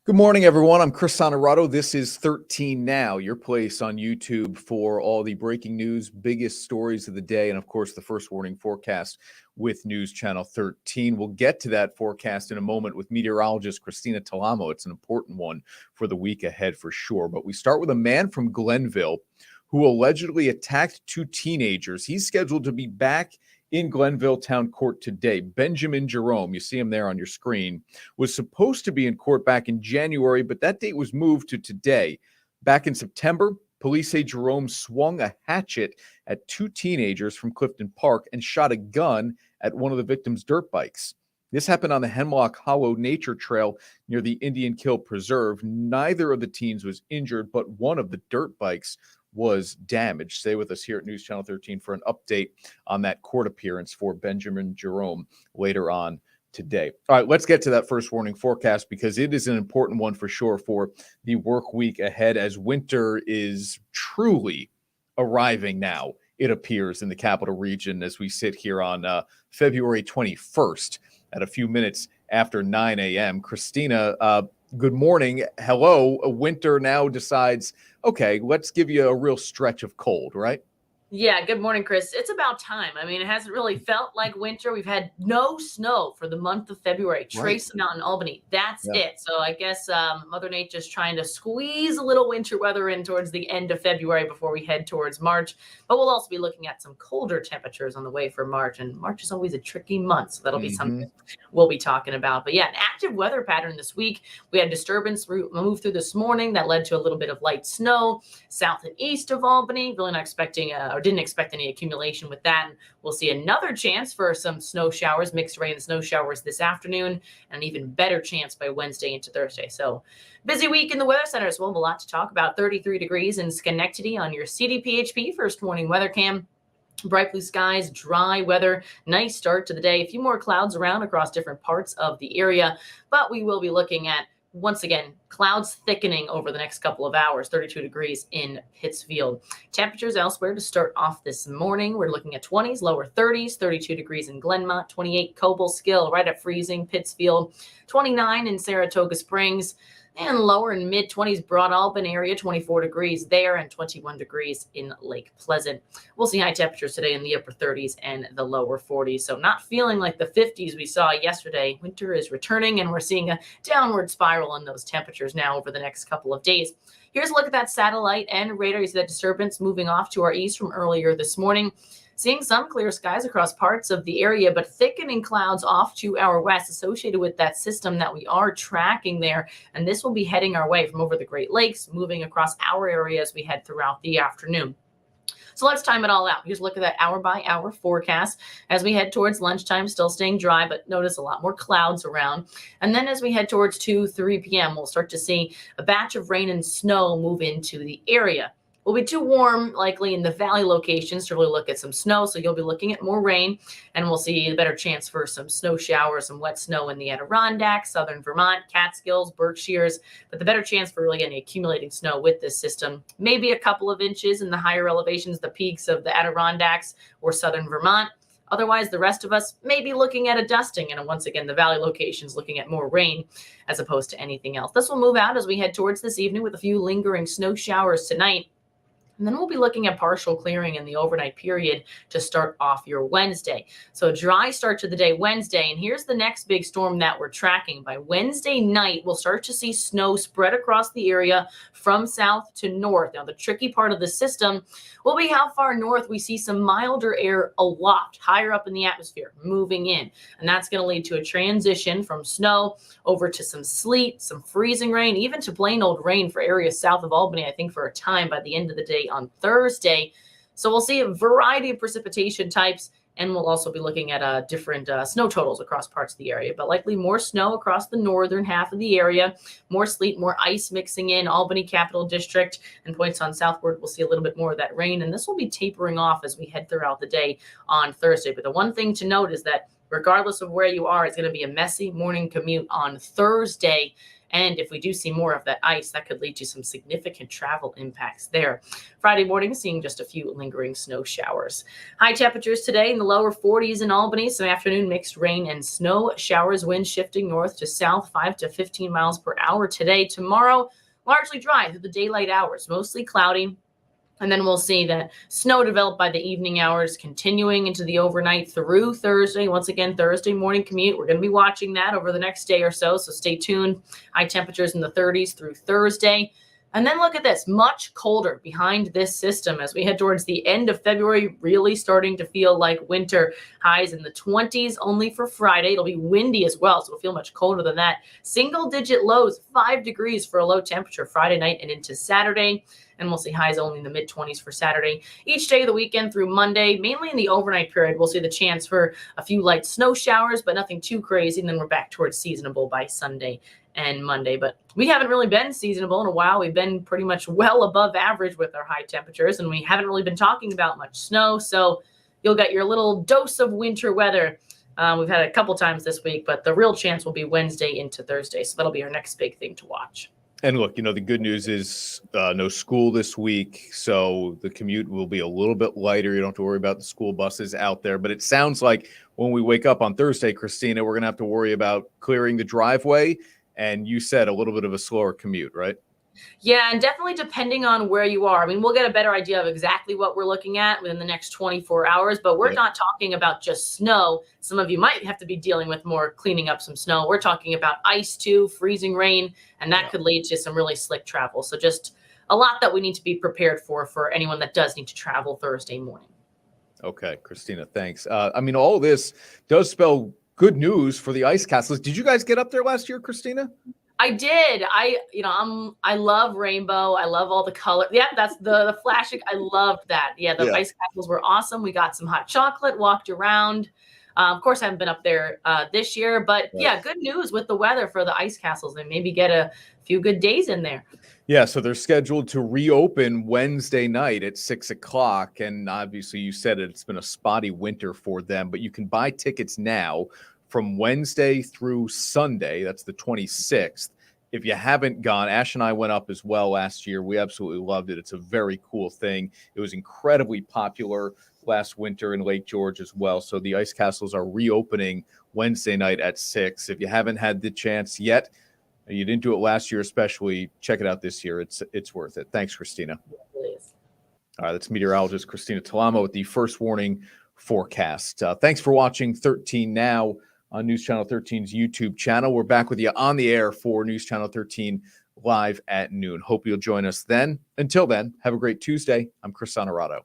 Good morning, everyone. I'm Chris Honorato. This is 13 Now, your place on YouTube for all the breaking news, biggest stories of the day, and of course, the first warning forecast with News Channel 13. We'll get to that forecast in a moment with meteorologist Christina Talamo. It's an important one for the week ahead for sure. But we start with a man from Glenville who allegedly attacked two teenagers. He's scheduled to be back in Glenville Town Court today. Benjamin Jerome, you see him there on your screen, was supposed to be in court back in January, but that date was moved to today. Back in September, police say Jerome swung a hatchet at two teenagers from Clifton Park and shot a gun at one of the victims' dirt bikes. This happened on the Hemlock Hollow Nature Trail near the Indian Kill Preserve. Neither of the teens was injured, but one of the dirt bikes was damaged. Stay with us here at News Channel 13 for an update on that court appearance for Benjamin Jerome later on today. All right, let's get to that first warning forecast because it is an important one for sure for the work week ahead as winter is truly arriving now, it appears, in the capital region as we sit here on February 21st at a few minutes after 9 a.m. Christina, good morning. Hello. Winter now decides, okay, let's give you a real stretch of cold, right? Yeah, good morning, Chris. It's about time. I mean, it hasn't really felt like winter. We've had no snow for the month of February. Trace amount in Albany. That's it. So I guess Mother Nature's trying to squeeze a little winter weather in towards the end of February before we head towards March. But we'll also be looking at some colder temperatures on the way for March. And March is always a tricky month. So that'll be something we'll be talking about. But yeah, an active weather pattern this week. We had disturbance move through this morning that led to a little bit of light snow south and east of Albany. Really not expecting or didn't expect any accumulation with that. And we'll see another chance for some snow showers, mixed rain and snow showers this afternoon, and an even better chance by Wednesday into Thursday. So busy week in the weather centers. We'll have a lot to talk about. 33 degrees in Schenectady on your CDPHP first warning weather cam. Bright blue skies, dry weather, nice start to the day. A few more clouds around across different parts of the area, but we will be looking at, once again, clouds thickening over the next couple of hours. 32 degrees in Pittsfield. Temperatures elsewhere to start off this morning. We're looking at 20s, lower 30s, 32 degrees in Glenmont, 28 Cobleskill, right at freezing, Pittsfield, 29 in Saratoga Springs, and lower in mid-20s Broad Albany area, 24 degrees there, and 21 degrees in Lake Pleasant. We'll see high temperatures today in the upper 30s and the lower 40s. So not feeling like the 50s we saw yesterday. Winter is returning, and we're seeing a downward spiral in those temperatures now over the next couple of days. Here's a look at that satellite and radar. You see that disturbance moving off to our east from earlier this morning. Seeing some clear skies across parts of the area, but thickening clouds off to our west associated with that system that we are tracking there. And this will be heading our way from over the Great Lakes, moving across our area as we head throughout the afternoon. So let's time it all out. Here's a look at that hour by hour forecast as we head towards lunchtime, still staying dry, but notice a lot more clouds around. And then as we head towards 3 p.m., we'll start to see a batch of rain and snow move into the area. Will be too warm, likely in the valley locations, to really look at some snow. So you'll be looking at more rain, and we'll see a better chance for some snow showers, some wet snow in the Adirondacks, southern Vermont, Catskills, Berkshires. But the better chance for really any accumulating snow with this system, maybe a couple of inches in the higher elevations, the peaks of the Adirondacks or southern Vermont. Otherwise, the rest of us may be looking at a dusting, and once again, the valley locations looking at more rain as opposed to anything else. This will move out as we head towards this evening with a few lingering snow showers tonight. And then we'll be looking at partial clearing in the overnight period to start off your Wednesday. So dry start to the day Wednesday. And here's the next big storm that we're tracking. By Wednesday night, we'll start to see snow spread across the area from south to north. Now, the tricky part of the system will be how far north we see some milder air aloft, higher up in the atmosphere, moving in. And that's going to lead to a transition from snow over to some sleet, some freezing rain, even to plain old rain for areas south of Albany, I think, for a time by the end of the day on Thursday. So we'll see a variety of precipitation types, and we'll also be looking at different snow totals across parts of the area, but likely more snow across the northern half of the area, more sleet, more ice mixing in Albany Capital District, and points on southward. We'll see a little bit more of that rain, and this will be tapering off as we head throughout the day on Thursday. But the one thing to note is that regardless of where you are, it's going to be a messy morning commute on Thursday And if we do see more of that ice, that could lead to some significant travel impacts there. Friday morning, seeing just a few lingering snow showers. High temperatures today in the lower 40s in Albany. Some afternoon mixed rain and snow showers. Wind shifting north to south 5 to 15 miles per hour today. Tomorrow, largely dry through the daylight hours, mostly cloudy. And then we'll see that snow develop by the evening hours, continuing into the overnight through Thursday. Once again, Thursday morning commute. We're going to be watching that over the next day or so. So stay tuned. High temperatures in the 30s through Thursday. And then look at this, much colder behind this system as we head towards the end of February, really starting to feel like winter. Highs in the 20s only for Friday. It'll be windy as well, so it'll feel much colder than that. Single digit lows, 5 degrees for a low temperature Friday night and into Saturday. And we'll see highs only in the mid-20s for Saturday. Each day of the weekend through Monday, mainly in the overnight period, we'll see the chance for a few light snow showers, but nothing too crazy. And then we're back towards seasonable by Sunday and Monday. But we haven't really been seasonable in a while. We've been pretty much well above average with our high temperatures, and we haven't really been talking about much snow. So you'll get your little dose of winter weather. We've had it a couple times this week, but the real chance will be Wednesday into Thursday. So that'll be our next big thing to watch. And look, the good news is no school this week, so the commute will be a little bit lighter. You don't have to worry about the school buses out there. But it sounds like when we wake up on Thursday, Christina, we're going to have to worry about clearing the driveway. And you said a little bit of a slower commute, right? Yeah, and definitely depending on where you are. I mean, we'll get a better idea of exactly what we're looking at within the next 24 hours, but we're not talking about just snow. Some of you might have to be dealing with more cleaning up some snow. We're talking about ice too, freezing rain, and that could lead to some really slick travel. So just a lot that we need to be prepared for anyone that does need to travel Thursday morning. Okay, Christina, thanks. All this does spell good news for the ice castles. Did you guys get up there last year, Christina? I did. I love rainbow. I love all the color. Yeah, that's the flashing. I loved that. Yeah, the ice castles were awesome. We got some hot chocolate, walked around. Of course, I haven't been up there this year, but yeah, good news with the weather for the ice castles and maybe get a few good days in there. Yeah, so they're scheduled to reopen Wednesday night at 6 o'clock. And obviously, you said it's been a spotty winter for them, but you can buy tickets now from Wednesday through Sunday. That's the 26th. If you haven't gone, Ash and I went up as well last year. We absolutely loved it. It's a very cool thing. It was incredibly popular last winter in Lake George as well. So the ice castles are reopening Wednesday night at 6. If you haven't had the chance yet, you didn't do it last year especially, check it out this year. It's worth it. Thanks, Christina. Please. All right, that's meteorologist Christina Talamo with the first warning forecast. Thanks for watching 13 Now on News Channel 13's YouTube channel. We're back with you on the air for News Channel 13 live at noon. Hope you'll join us then. Until then, have a great Tuesday. I'm Chris Honorato.